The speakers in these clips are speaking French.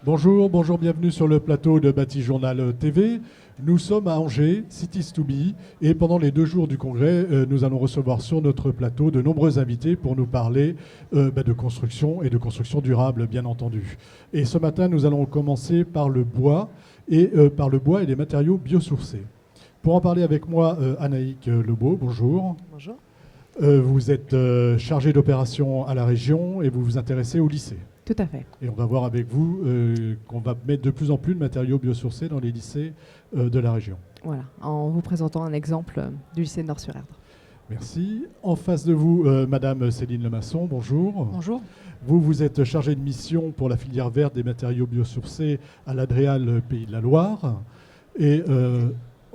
Bonjour, bonjour, bienvenue sur le plateau de Bâti Journal TV. Nous sommes à Angers, Cities to Be, et pendant les 2 jours du congrès, nous allons recevoir sur notre plateau de nombreux invités pour nous parler de construction et de construction durable, bien entendu. Et ce matin, nous allons commencer par le bois et les matériaux biosourcés. Pour en parler avec moi, Anaïque Lebeau, bonjour. Bonjour. Vous êtes chargée d'opération à la région et vous vous intéressez au lycée. Tout à fait. Et on va voir avec vous qu'on va mettre de plus en plus de matériaux biosourcés dans les lycées de la région. Voilà, en vous présentant un exemple du lycée de Nord-sur-Erdre. Merci. En face de vous, Madame Céline Lemasson, bonjour. Bonjour. Vous êtes chargée de mission pour la filière verte des matériaux biosourcés à l'Adréal Pays de la Loire. Et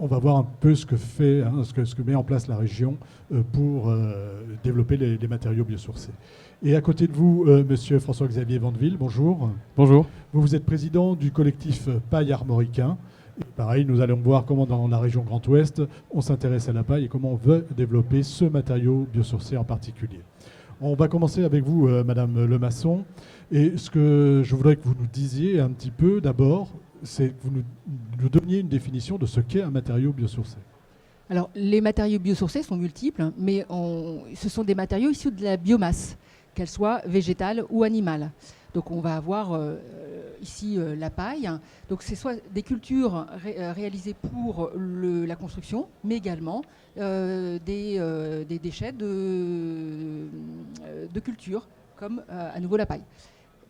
on va voir un peu ce que met en place la région pour développer les matériaux biosourcés. Et à côté de vous, Monsieur François-Xavier Vandeville, bonjour. Bonjour. Vous êtes président du collectif Paille Armoricain. Et pareil, nous allons voir comment dans la région Grand Ouest, on s'intéresse à la paille et comment on veut développer ce matériau biosourcé en particulier. On va commencer avec vous, Madame Lemasson. Et ce que je voudrais que vous nous disiez un petit peu d'abord, c'est que vous nous donniez une définition de ce qu'est un matériau biosourcé. Alors, les matériaux biosourcés sont multiples, mais ce sont des matériaux issus de la biomasse, qu'elle soit végétale ou animale. Donc on va avoir ici la paille. Donc c'est soit des cultures réalisées pour la construction, mais également des déchets de culture, comme à nouveau la paille.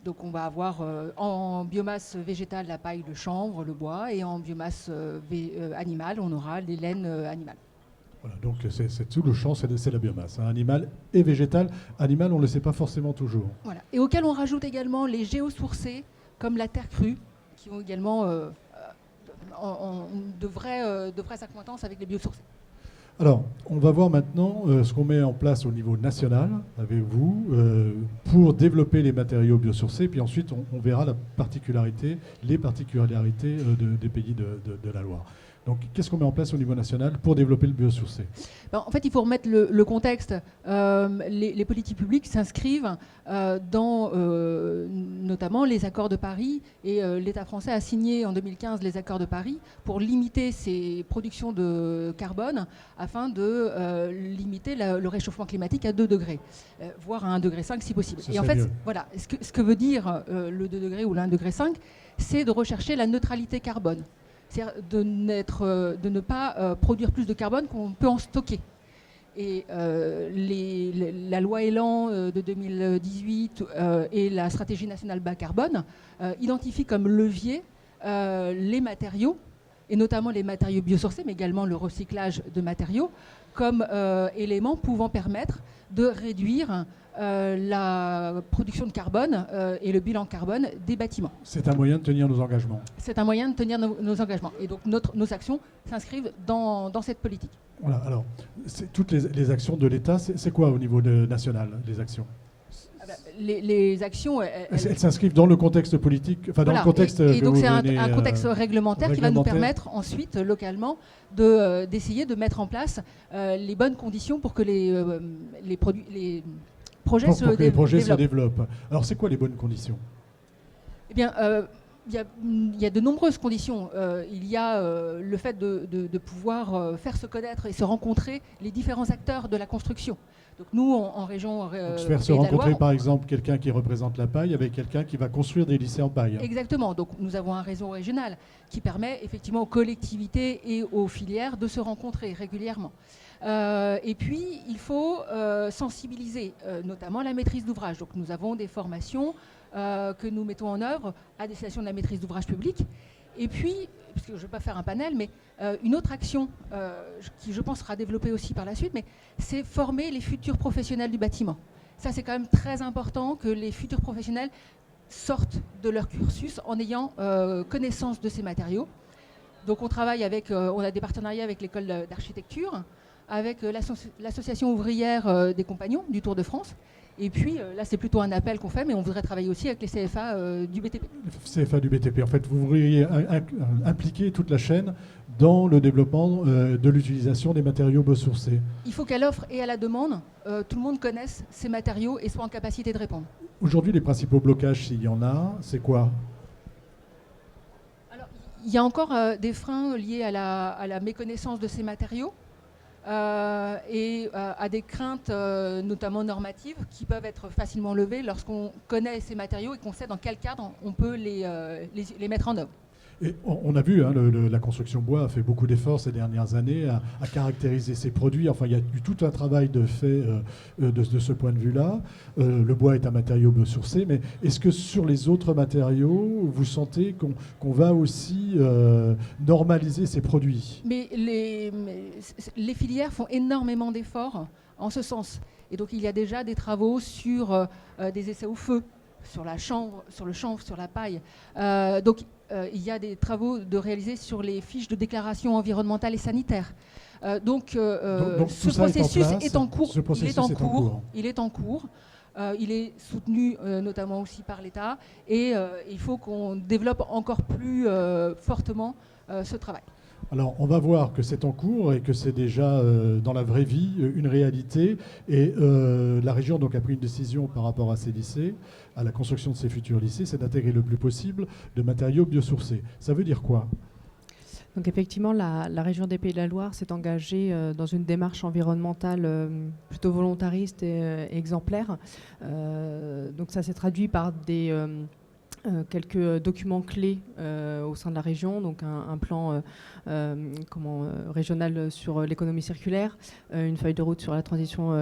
Donc on va avoir en biomasse végétale la paille, le chanvre, le bois, et en biomasse animale, on aura les laines animales. Voilà, donc c'est tout le champ, c'est la biomasse, animal et végétal. Animal, on ne le sait pas forcément toujours. Voilà. Et auquel on rajoute également les géosourcés, comme la terre crue, qui ont également de vraies accointances avec les biosourcés. Alors, on va voir maintenant ce qu'on met en place au niveau national avec vous pour développer les matériaux biosourcés. Puis ensuite, on verra les particularités des pays de la Loire. Donc, qu'est-ce qu'on met en place au niveau national pour développer le biosourcé ? En fait, il faut remettre le contexte. Les politiques publiques s'inscrivent dans notamment les accords de Paris. Et l'État français a signé en 2015 les accords de Paris pour limiter ses productions de carbone afin de limiter le réchauffement climatique à 2 degrés, voire à 1,5 degré si possible. Et en fait, voilà, ce que veut dire le 2 degrés ou le 1,5 degré, c'est de rechercher la neutralité carbone. C'est-à-dire de ne pas produire plus de carbone qu'on peut en stocker. Et la loi Elan de 2018 et la stratégie nationale bas carbone identifient comme levier les matériaux, et notamment les matériaux biosourcés, mais également le recyclage de matériaux, comme éléments pouvant permettre de réduire la production de carbone et le bilan carbone des bâtiments. C'est un moyen de tenir nos engagements. C'est un moyen de tenir nos engagements. Et donc nos actions s'inscrivent dans cette politique. Voilà, alors, toutes les actions de l'État, c'est quoi au niveau national, les actions ? Les actions, elles s'inscrivent dans le contexte politique, enfin dans le contexte. Et donc c'est un contexte réglementaire qui va nous permettre ensuite localement d'essayer de mettre en place les bonnes conditions pour que les projets se développent. Alors c'est quoi les bonnes conditions ? Eh bien, il y a de nombreuses conditions. Il y a le fait de pouvoir faire se connaître et se rencontrer les différents acteurs de la construction. Donc nous, en région... faire se rencontrer, par exemple, quelqu'un qui représente la paille avec quelqu'un qui va construire des lycées en paille. Exactement. Donc nous avons un réseau régional qui permet effectivement aux collectivités et aux filières de se rencontrer régulièrement. Et puis, il faut sensibiliser, notamment la maîtrise d'ouvrage. Donc nous avons des formations que nous mettons en œuvre à destination de la maîtrise d'ouvrage public. Et puis, parce que je ne vais pas faire un panel, mais une autre action qui, je pense, sera développée aussi par la suite, mais c'est former les futurs professionnels du bâtiment. Ça, c'est quand même très important que les futurs professionnels sortent de leur cursus en ayant connaissance de ces matériaux. Donc, on travaille on a des partenariats avec l'école d'architecture, avec l'association ouvrière des compagnons du Tour de France. Et puis là, c'est plutôt un appel qu'on fait, mais on voudrait travailler aussi avec les CFA du BTP. CFA du BTP. En fait, vous voudriez impliquer toute la chaîne dans le développement de l'utilisation des matériaux biosourcés. Il faut qu'à l'offre et à la demande, tout le monde connaisse ces matériaux et soit en capacité de répondre. Aujourd'hui, les principaux blocages, s'il y en a, c'est quoi ? Il y a encore des freins liés à la méconnaissance de ces matériaux et à des craintes notamment normatives qui peuvent être facilement levées lorsqu'on connaît ces matériaux et qu'on sait dans quel cadre on peut les mettre en œuvre. Et on a vu, la construction bois a fait beaucoup d'efforts ces dernières années à caractériser ses produits. Enfin, il y a eu tout un travail de fait de ce point de vue-là. Le bois est un matériau biosourcé, mais est-ce que sur les autres matériaux, vous sentez qu'on va aussi normaliser ces produits ? Mais les filières font énormément d'efforts en ce sens. Et donc, il y a déjà des travaux sur des essais au feu, sur le chanvre, sur la paille. Il y a des travaux réalisés sur les fiches de déclaration environnementale et sanitaire. Donc ce processus est en cours. Il est en cours. Il est soutenu notamment aussi par l'État. Et il faut qu'on développe encore plus fortement ce travail. Alors, on va voir que c'est en cours et que c'est déjà dans la vraie vie une réalité. Et la région donc, a pris une décision par rapport à ces lycées, à la construction de ces futurs lycées, c'est d'intégrer le plus possible de matériaux biosourcés. Ça veut dire quoi ? Donc effectivement, la région des Pays de la Loire s'est engagée dans une démarche environnementale plutôt volontariste et exemplaire. Donc ça s'est traduit par quelques documents clés au sein de la région, donc un plan régional sur l'économie circulaire, une feuille de route sur la transition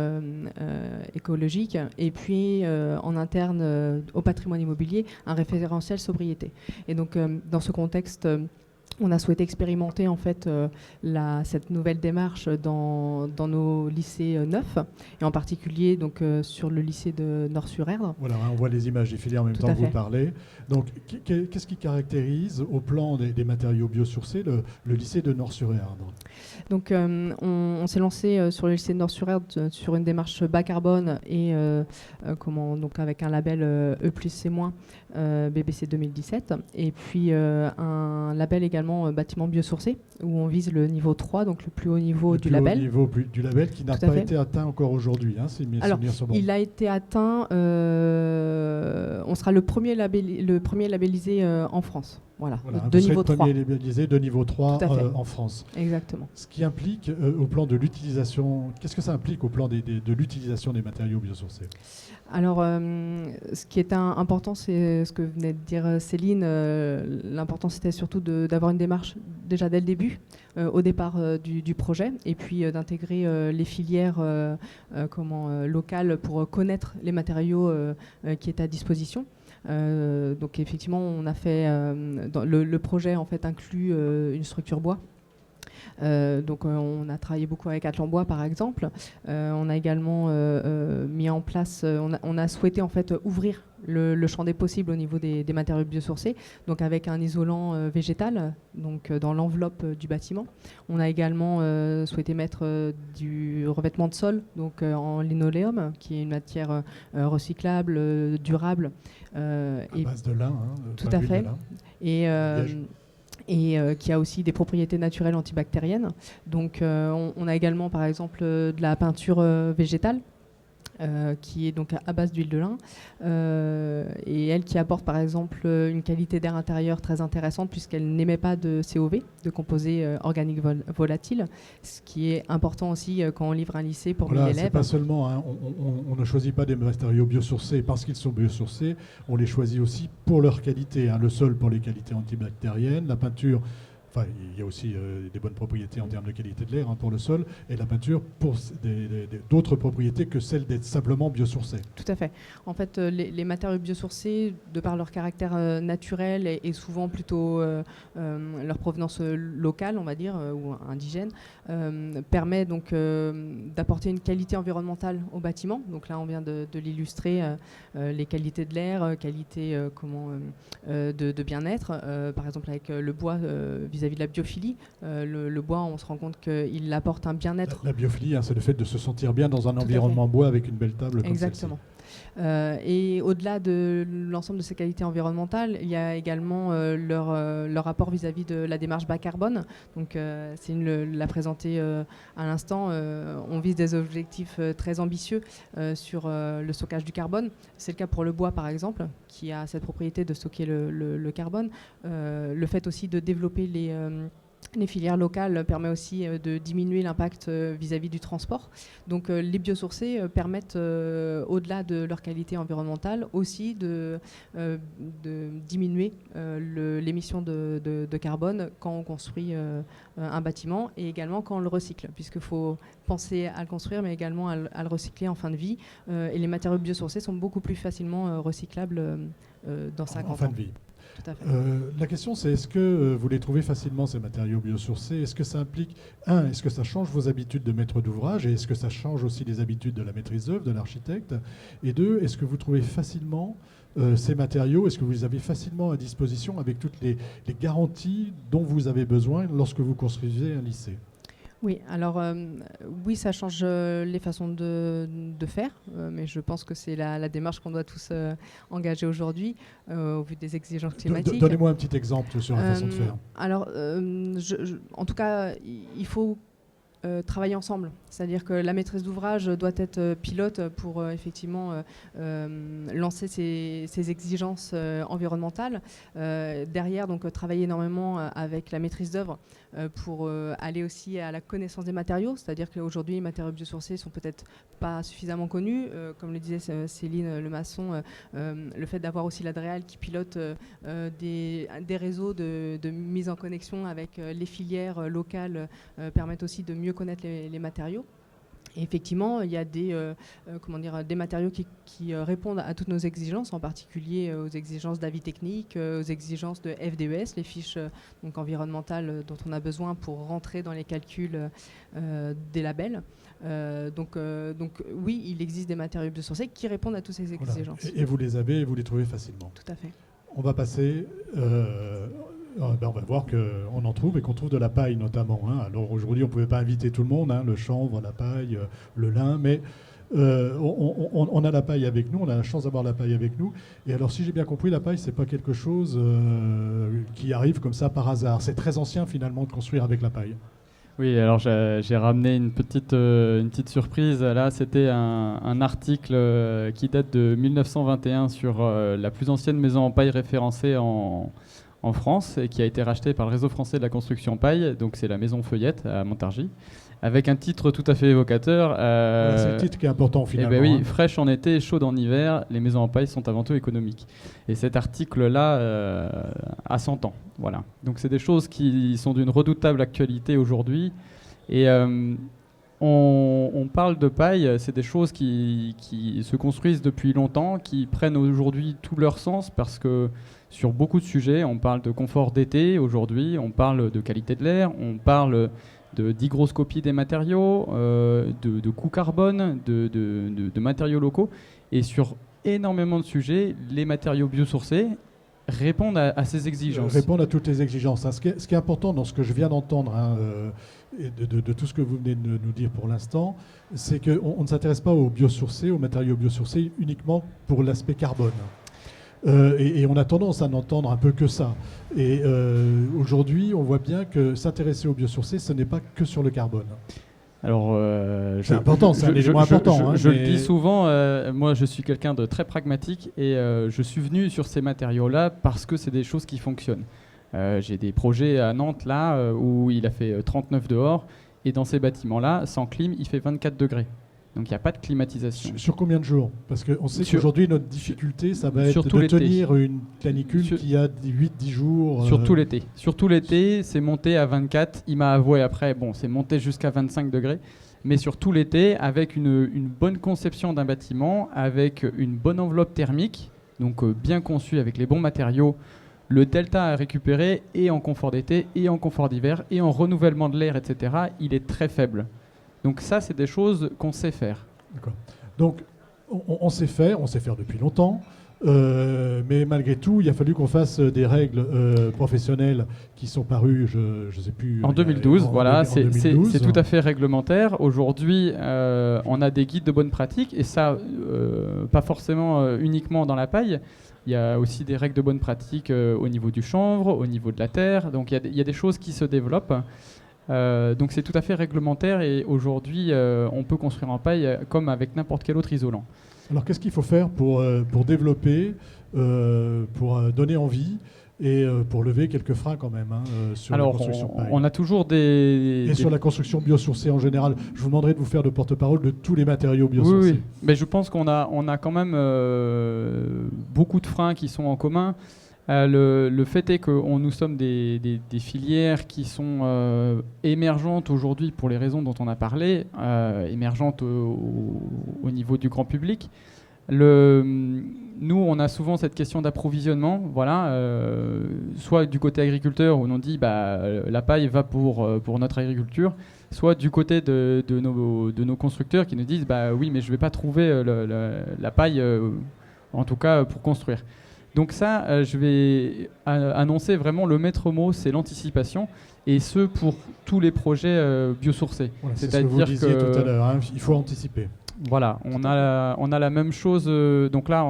écologique, et puis en interne au patrimoine immobilier, un référentiel sobriété. Et donc dans ce contexte, on a souhaité expérimenter en fait cette nouvelle démarche dans nos lycées neufs, et en particulier donc, sur le lycée de Nort-sur-Erdre. Voilà, on voit les images défiler en même temps que vous parlez. Donc, qu'est-ce qui caractérise au plan des matériaux biosourcés le lycée de Nort-sur-Erdre ? Donc, on s'est lancé sur le lycée de Nort-sur-Erdre sur une démarche bas carbone et donc avec un label E+C- BBC 2017, et puis un label également bâtiment biosourcé, où on vise le niveau 3, donc le plus haut niveau du label. Le plus haut niveau du label qui n'a pas été atteint encore aujourd'hui, hein, si mes souvenirs sont bons. Il a été atteint, on sera le premier labellisé en France. Voilà, de niveau 3. Premier labellisé de niveau 3 en France. Exactement. Ce qui implique au plan de l'utilisation, qu'est-ce que ça implique au plan de l'utilisation des matériaux biosourcés ? Alors, ce qui est important, c'est ce que venait de dire Céline. L'important, c'était surtout d'avoir une démarche déjà dès le début, au départ du projet, et puis d'intégrer les filières locales pour connaître les matériaux qui étaient à disposition. Donc effectivement, on a fait le projet en fait inclut une structure bois. Donc on a travaillé beaucoup avec Atlan-Bois par exemple. On a également mis en place, on a souhaité en fait ouvrir le champ des possibles au niveau des matériaux biosourcés, donc avec un isolant végétal, donc dans l'enveloppe du bâtiment. On a également souhaité mettre du revêtement de sol, donc en linoléum, qui est une matière recyclable, durable. À base de lin. Tout à fait. Et qui a aussi des propriétés naturelles antibactériennes. Donc on a également par exemple de la peinture végétale, qui est donc à base d'huile de lin, et elle qui apporte par exemple une qualité d'air intérieur très intéressante puisqu'elle n'émet pas de COV, de composés organiques volatiles, ce qui est important aussi quand on livre un lycée pour 1000 élèves. C'est pas seulement, on ne choisit pas des matériaux biosourcés parce qu'ils sont biosourcés, on les choisit aussi pour leur qualité. Le sol pour les qualités antibactériennes, la peinture. Enfin, il y a aussi des bonnes propriétés en termes de qualité de l'air pour le sol, et la peinture pour d'autres propriétés que celles d'être simplement biosourcées. Tout à fait. En fait, les matériaux biosourcés, de par leur caractère naturel et souvent plutôt leur provenance locale, on va dire, ou indigène, permet donc d'apporter une qualité environnementale au bâtiment. Donc là, on vient de l'illustrer, les qualités de l'air, qualité de bien-être, par exemple avec le bois vis-à-vis de la biophilie. Le bois, on se rend compte qu'il apporte un bien-être. La biophilie, c'est le fait de se sentir bien dans un environnement bois avec une belle table comme celle-ci. Exactement. Et au-delà de l'ensemble de ces qualités environnementales, il y a également leur rapport vis-à-vis de la démarche bas carbone. Donc Céline l'a présenté à l'instant, on vise des objectifs très ambitieux sur le stockage du carbone. C'est le cas pour le bois par exemple, qui a cette propriété de stocker le carbone. Le fait aussi de développer les filières locales permet aussi de diminuer l'impact vis-à-vis du transport. Donc les biosourcés permettent, au-delà de leur qualité environnementale, aussi de diminuer l'émission de carbone quand on construit un bâtiment et également quand on le recycle, puisqu'il faut penser à le construire mais également à le recycler en fin de vie. Et les matériaux biosourcés sont beaucoup plus facilement recyclables dans 50 ans. En fin de vie. Tout à fait. La question, c'est est-ce que vous les trouvez facilement, ces matériaux biosourcés? Est-ce que ça implique, est-ce que ça change vos habitudes de maître d'ouvrage? Et est-ce que ça change aussi les habitudes de la maîtrise d'œuvre, de l'architecte? Et deux, est-ce que vous trouvez facilement ces matériaux? Est-ce que vous les avez facilement à disposition avec toutes les garanties dont vous avez besoin lorsque vous construisez un lycée? Oui, alors oui, ça change les façons de faire, mais je pense que c'est la démarche qu'on doit tous engager aujourd'hui au vu des exigences climatiques. Donnez-moi un petit exemple sur la façon de faire. Alors, en tout cas, il faut travailler ensemble. C'est-à-dire que la maîtrise d'ouvrage doit être pilote pour effectivement lancer ces exigences environnementales. Derrière, donc, travailler énormément avec la maîtrise d'œuvre pour aller aussi à la connaissance des matériaux. C'est-à-dire qu'aujourd'hui, les matériaux biosourcés sont peut-être pas suffisamment connus. Comme le disait Céline Lemasson, le fait d'avoir aussi l'Adréal qui pilote des réseaux de mise en connexion avec les filières locales permettent aussi de mieux connaître les matériaux. Et effectivement, il y a des matériaux qui répondent à toutes nos exigences, en particulier aux exigences d'avis technique, aux exigences de FDES, les fiches donc environnementales dont on a besoin pour rentrer dans les calculs des labels. Donc oui, il existe des matériaux biosourcés qui répondent à toutes ces exigences. Voilà. Et vous les avez et vous les trouvez facilement. Tout à fait. On va passer... on va voir qu'on en trouve et qu'on trouve de la paille notamment. Alors aujourd'hui, on ne pouvait pas inviter tout le monde, le chanvre, la paille, le lin, mais on a la paille avec nous, on a la chance d'avoir la paille avec nous. Et alors, si j'ai bien compris, la paille, ce n'est pas quelque chose qui arrive comme ça par hasard. C'est très ancien finalement de construire avec la paille. Oui, alors j'ai ramené une petite surprise. Là, c'était un article qui date de 1921 sur la plus ancienne maison en paille référencée en France et qui a été rachetée par le réseau français de la construction paille, donc c'est la maison Feuillette à Montargis, avec un titre tout à fait évocateur. Voilà, c'est le titre qui est important finalement. Eh ben oui, fraîche en été, chaude en hiver, les maisons en paille sont avant tout économiques. Et cet article-là a 100 ans. Voilà. Donc c'est des choses qui sont d'une redoutable actualité aujourd'hui. Et on parle de paille, c'est des choses qui se construisent depuis longtemps, qui prennent aujourd'hui tout leur sens parce que sur beaucoup de sujets, on parle de confort d'été aujourd'hui, on parle de qualité de l'air, on parle d'hygroscopie des matériaux, de coût carbone, de matériaux locaux. Et sur énormément de sujets, les matériaux biosourcés répondent à ces exigences. Répondent à toutes les exigences. Ce qui est important dans ce que je viens d'entendre, et de tout ce que vous venez de nous dire pour l'instant, c'est qu'on ne s'intéresse pas aux biosourcés, aux matériaux biosourcés uniquement pour l'aspect carbone. Et on a tendance à n'entendre un peu que ça. Et aujourd'hui, on voit bien que s'intéresser aux biosourcés, ce n'est pas que sur le carbone. Alors, c'est important, c'est un élément important. Je le dis souvent, moi je suis quelqu'un de très pragmatique et je suis venu sur ces matériaux-là parce que c'est des choses qui fonctionnent. J'ai des projets à Nantes là où il a fait 39 dehors et dans ces bâtiments-là, sans clim, il fait 24 degrés. Donc il n'y a pas de climatisation. Sur combien de jours? Parce qu'on sait qu'aujourd'hui, notre difficulté, ça va être de tenir une canicule qui a 8-10 jours. Sur tout l'été. Sur tout l'été, c'est monté à 24. Il m'a avoué après, c'est monté jusqu'à 25 degrés. Mais sur tout l'été, avec une bonne conception d'un bâtiment, avec une bonne enveloppe thermique, donc bien conçue avec les bons matériaux, le delta à récupérer et en confort d'été, et en confort d'hiver, et en renouvellement de l'air, etc., il est très faible. Donc ça, c'est des choses qu'on sait faire. D'accord. Donc on sait faire depuis longtemps. Mais malgré tout, il a fallu qu'on fasse des règles professionnelles qui sont parues, je ne sais plus... En 2012, voilà, c'est 2012. tout à fait réglementaire. Aujourd'hui, on a des guides de bonne pratique, et ça, pas forcément uniquement dans la paille. Il y a aussi des règles de bonne pratique au niveau du chanvre, au niveau de la terre. Donc il y a des choses qui se développent. Donc c'est tout à fait réglementaire, et aujourd'hui, on peut construire en paille comme avec n'importe quel autre isolant. Alors qu'est-ce qu'il faut faire pour développer, pour donner envie et pour lever quelques freins quand même sur la construction paille? On a toujours des... sur la construction biosourcée en général. Je vous demanderai de vous faire le porte-parole de tous les matériaux biosourcés. Oui. Mais je pense qu'on a quand même beaucoup de freins qui sont en commun. Le fait est que nous sommes des filières qui sont émergentes aujourd'hui pour les raisons dont on a parlé, émergentes au niveau du grand public. Nous, on a souvent cette question d'approvisionnement, voilà, soit du côté agriculteur où on dit la paille va pour notre agriculture, soit du côté de nos constructeurs qui nous disent oui, mais je ne vais pas trouver la paille, en tout cas pour construire. Donc ça, je vais annoncer vraiment le maître mot, c'est l'anticipation, et ce pour tous les projets biosourcés. Voilà, c'est ce que vous disiez tout à l'heure, il faut anticiper. Voilà, on a la même chose. Donc là,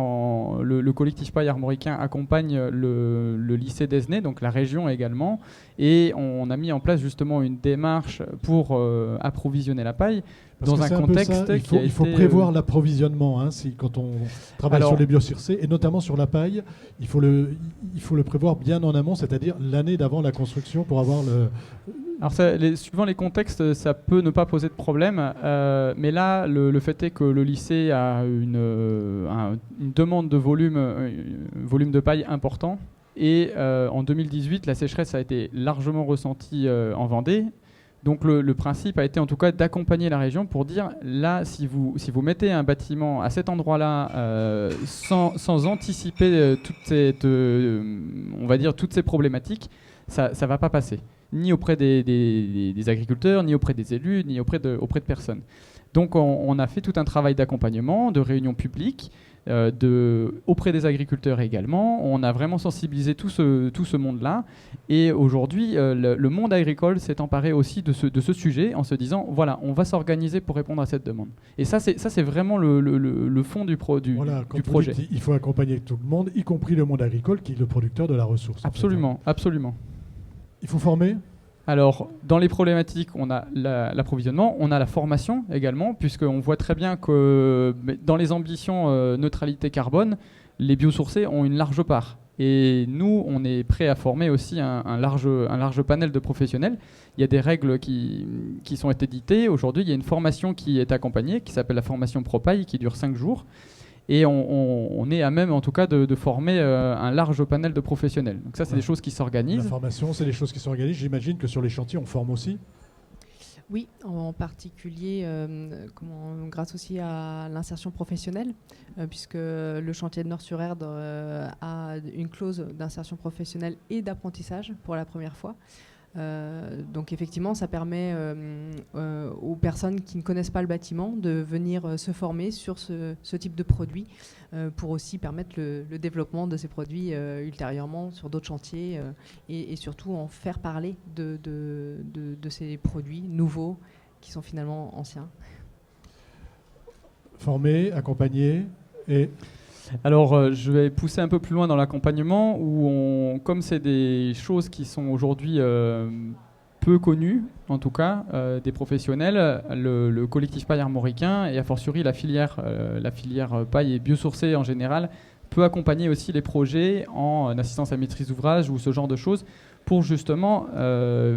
le collectif paille armoricain accompagne le lycée d'Esnay, donc la région également, et on a mis en place justement une démarche pour approvisionner la paille. Parce dans un contexte il faut prévoir l'approvisionnement quand on travaille sur les biosourcés, et notamment sur la paille, il faut le prévoir bien en amont, c'est-à-dire l'année d'avant la construction pour avoir le... Alors suivant les contextes, ça peut ne pas poser de problème, mais là, le fait est que le lycée a une demande de volume de paille important, et en 2018, la sécheresse a été largement ressentie en Vendée. Donc le principe a été en tout cas d'accompagner la région pour dire, là, si vous mettez un bâtiment à cet endroit-là sans anticiper toutes ces problématiques, ça ne va pas passer, ni auprès des agriculteurs, ni auprès des élus, ni auprès de personnes. Donc on a fait tout un travail d'accompagnement, de réunions publiques, auprès des agriculteurs également. On a vraiment sensibilisé tout ce monde-là. Et aujourd'hui, le monde agricole s'est emparé aussi de ce sujet en se disant, voilà, on va s'organiser pour répondre à cette demande. Et ça, c'est vraiment le fond du projet. Il faut accompagner tout le monde, y compris le monde agricole, qui est le producteur de la ressource. Absolument, absolument. Il faut former ? Alors, dans les problématiques, on a l'approvisionnement, on a la formation également, puisqu'on voit très bien que dans les ambitions neutralité carbone, les biosourcés ont une large part. Et nous, on est prêt à former aussi un large panel de professionnels. Il y a des règles qui sont éditées. Aujourd'hui, il y a une formation qui est accompagnée, qui s'appelle la formation ProPaille, qui dure 5 jours. Et on est à même, en tout cas, de former un large panel de professionnels. Donc ça, c'est des choses qui s'organisent. La formation, c'est des choses qui s'organisent. J'imagine que sur les chantiers, on forme aussi. Oui, en particulier grâce aussi à l'insertion professionnelle, puisque le chantier de Nord-sur-Erdre a une clause d'insertion professionnelle et d'apprentissage pour la première fois. Donc effectivement, ça permet aux personnes qui ne connaissent pas le bâtiment de venir se former sur ce type de produit pour aussi permettre le développement de ces produits ultérieurement sur d'autres chantiers et surtout en faire parler de ces produits nouveaux qui sont finalement anciens. Former, accompagner et... Alors, je vais pousser un peu plus loin dans l'accompagnement, où comme c'est des choses qui sont aujourd'hui peu connues, en tout cas, des professionnels, le collectif paille armoricain, et a fortiori la filière paille et biosourcée en général, peut accompagner aussi les projets en assistance à maîtrise d'ouvrage ou ce genre de choses, pour justement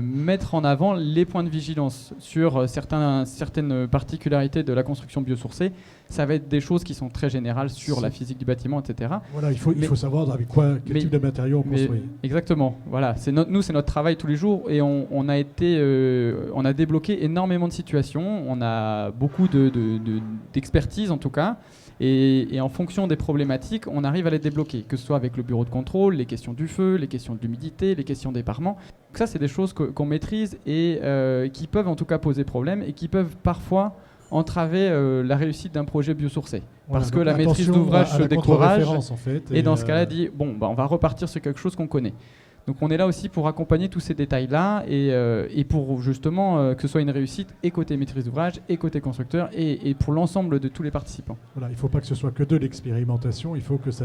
mettre en avant les points de vigilance sur certaines particularités de la construction biosourcée. Ça va être des choses qui sont très générales sur la physique du bâtiment, etc. Voilà, il faut savoir avec quel type de matériaux on construit. Exactement. Voilà, c'est notre travail tous les jours, et on a débloqué énormément de situations. On a beaucoup d'expertise en tout cas. Et en fonction des problématiques, on arrive à les débloquer, que ce soit avec le bureau de contrôle, les questions du feu, les questions de l'humidité, les questions d'éparement. Donc ça, c'est des choses qu'on maîtrise et qui peuvent en tout cas poser problème et qui peuvent parfois entraver la réussite d'un projet biosourcé. Voilà, Parce que donc la maîtrise attention d'ouvrage à se la décourage. contre-référence, en fait, Et dans ce cas-là, dit bon, on va repartir sur quelque chose qu'on connaît. Donc on est là aussi pour accompagner tous ces détails-là et pour justement que ce soit une réussite et côté maîtrise d'ouvrage et côté constructeur et pour l'ensemble de tous les participants. Voilà, il ne faut pas que ce soit que de l'expérimentation, il faut que ça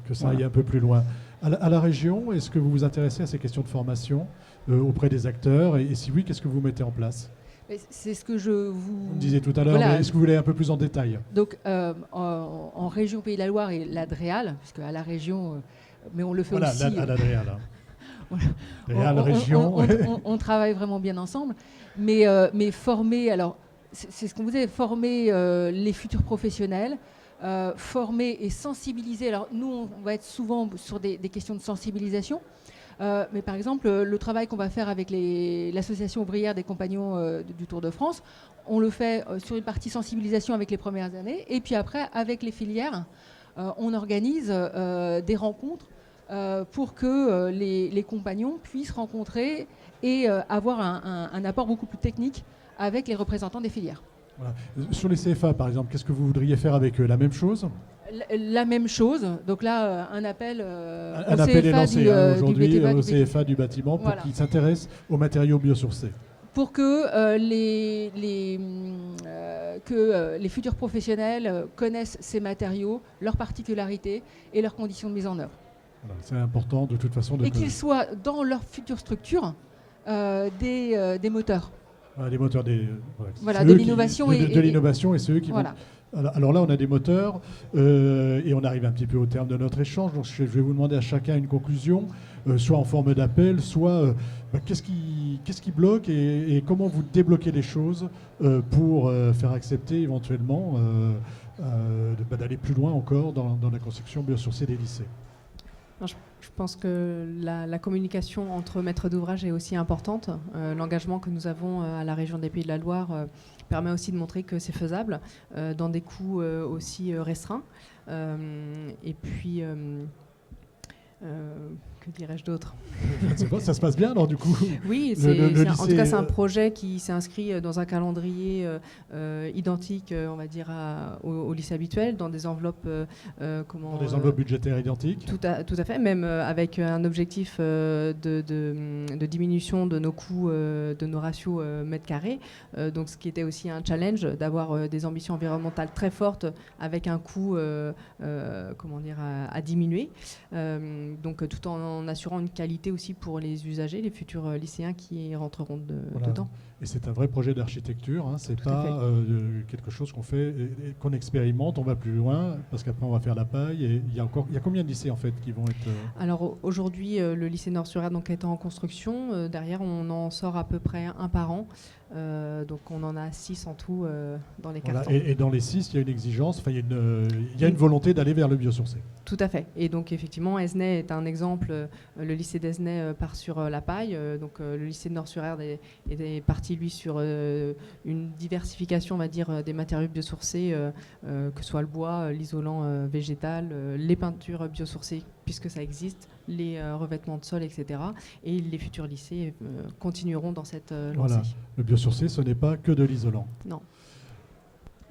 Voilà. aille un peu plus loin. À la région, est-ce que vous vous intéressez à ces questions de formation auprès des acteurs et si oui, qu'est-ce que vous mettez en place? C'est ce que je vous... Vous me disiez tout à l'heure, Voilà. mais est-ce que vous voulez un peu plus en détail? Donc, en région Pays de la Loire et l'Adréal, puisque à la région, mais on le fait Voilà, aussi... à l'Adréal. Voilà. Adréal, région. On travaille vraiment bien ensemble, mais former, alors c'est ce qu'on vous disait, former les futurs professionnels, former et sensibiliser. Alors nous, on va être souvent sur des questions de sensibilisation, mais par exemple, le travail qu'on va faire avec l'association ouvrière des compagnons du Tour de France, on le fait sur une partie sensibilisation avec les premières années, et puis après, avec les filières, on organise des rencontres pour que les compagnons puissent rencontrer et avoir un apport beaucoup plus technique avec les représentants des filières. Voilà. Sur les CFA, par exemple, qu'est-ce que vous voudriez faire avec eux? La même chose? La même chose. Donc là, un appel Un au appel est CFA lancé aujourd'hui BTP, au CFA du bâtiment pour Voilà. qu'ils s'intéressent aux matériaux biosourcés. Pour que les futurs professionnels connaissent ces matériaux, leurs particularités et leurs conditions de mise en œuvre. Voilà, c'est important de toute façon. Et qu'ils soient dans leur future structure des moteurs. Des moteurs, Voilà, c'est de eux l'innovation de l'innovation, et c'est eux qui voilà. vont. Alors là, on a des moteurs et on arrive un petit peu au terme de notre échange. Donc je vais vous demander à chacun une conclusion, soit en forme d'appel, soit qu'est-ce qui bloque et comment vous débloquez les choses pour faire accepter éventuellement d'aller plus loin encore dans la construction biosourcée des lycées. Je pense que la communication entre maîtres d'ouvrage est aussi importante. L'engagement que nous avons à la région des Pays de la Loire permet aussi de montrer que c'est faisable dans des coûts aussi restreints. Et puis, que dirais-je d'autre? C'est bon, ça se passe bien alors du coup? Oui, en tout cas c'est un projet qui s'inscrit dans un calendrier identique, on va dire, au lycée habituel, dans des enveloppes... Dans des enveloppes budgétaires identiques? Tout à fait, même avec un objectif de diminution de nos coûts, de nos ratios mètres carrés. Donc ce qui était aussi un challenge, d'avoir des ambitions environnementales très fortes avec un coût à diminuer. Donc tout en assurant une qualité aussi pour les usagers, les futurs lycéens qui rentreront dedans. Et c'est un vrai projet d'architecture, hein. C'est pas quelque chose qu'on fait, qu'on expérimente, on va plus loin, parce qu'après on va faire la paille. Et il y a combien de lycées en fait qui vont être... Alors aujourd'hui, le lycée Nord-sur-Aire est en construction. Derrière, on en sort à peu près un par an. Donc on en a 6 en tout dans les cartons. Et dans les 6, il y a une exigence, il y a une volonté d'aller vers le biosourcé. Tout à fait. Et donc effectivement, Esnay est un exemple. Le lycée d'Esnay part sur la paille. Donc le lycée de Nord-sur-Aire est parti lui sur une diversification, on va dire, des matériaux biosourcés, que ce soit le bois, l'isolant végétal, les peintures biosourcées puisque ça existe, les revêtements de sol, etc. Et les futurs lycées continueront dans cette lancée. Voilà. Le biosourcé, ce n'est pas que de l'isolant. Non.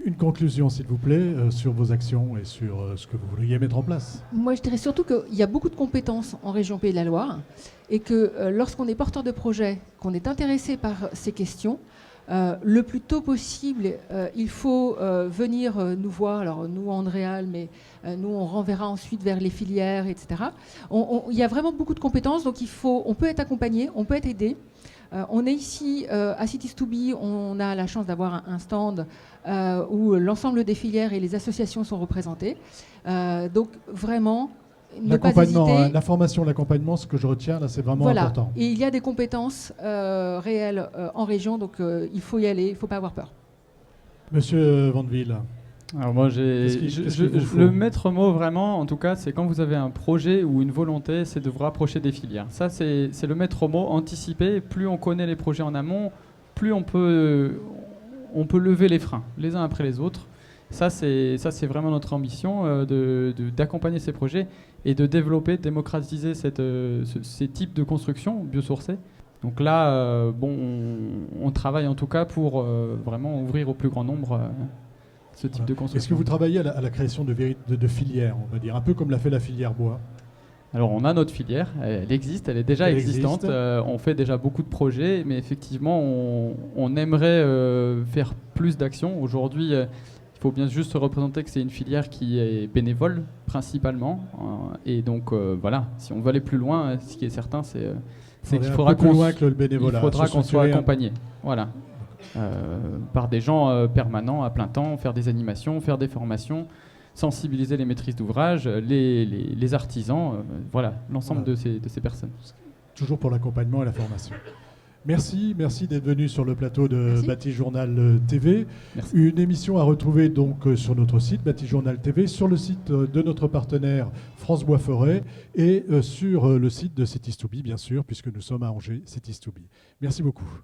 Une conclusion, s'il vous plaît, sur vos actions et sur ce que vous voudriez mettre en place. Moi, je dirais surtout qu'il y a beaucoup de compétences en région Pays de la Loire et que lorsqu'on est porteur de projet, qu'on est intéressé par ces questions, le plus tôt possible, il faut venir nous voir. Alors nous, Andréal, mais nous, on renverra ensuite vers les filières, etc. Il y a vraiment beaucoup de compétences, donc on peut être accompagné, on peut être aidé. On est ici à Cities2Be, on a la chance d'avoir un stand où l'ensemble des filières et les associations sont représentées. Donc vraiment, ne pas hésiter. La formation, l'accompagnement, ce que je retiens, là, c'est vraiment important. Et il y a des compétences réelles en région, donc il faut y aller, il ne faut pas avoir peur. Monsieur Vandeville. Alors moi, le maître mot vraiment, en tout cas, c'est quand vous avez un projet ou une volonté, c'est de vous rapprocher des filières. Ça, c'est le maître mot, anticiper. Plus on connaît les projets en amont, plus on peut lever les freins, les uns après les autres. Ça, c'est vraiment notre ambition, d'accompagner ces projets et de développer, démocratiser ces types de construction biosourcées Donc là, on travaille en tout cas pour vraiment ouvrir au plus grand nombre ce type de construction. Est-ce que vous travaillez à la création de filières, on va dire, un peu comme l'a fait la filière bois? Alors on a notre filière, elle existe, elle est déjà existante, on fait déjà beaucoup de projets, mais effectivement on aimerait faire plus d'actions. Aujourd'hui, il faut bien juste se représenter que c'est une filière qui est bénévole principalement, et donc voilà, si on veut aller plus loin, ce qui est certain, c'est qu'il faudra qu'on soit accompagné. Voilà. Par des gens permanents à plein temps, faire des animations, faire des formations, sensibiliser les maîtrises d'ouvrage, les artisans, voilà, l'ensemble de ces personnes. Toujours pour l'accompagnement et la formation. Merci d'être venu sur le plateau de Bâti Journal TV. Merci. Une émission à retrouver donc sur notre site Bâti Journal TV, sur le site de notre partenaire France Bois Forêt et sur le site de Cities2Be, bien sûr, puisque nous sommes à Angers, Cities2Be. Merci beaucoup.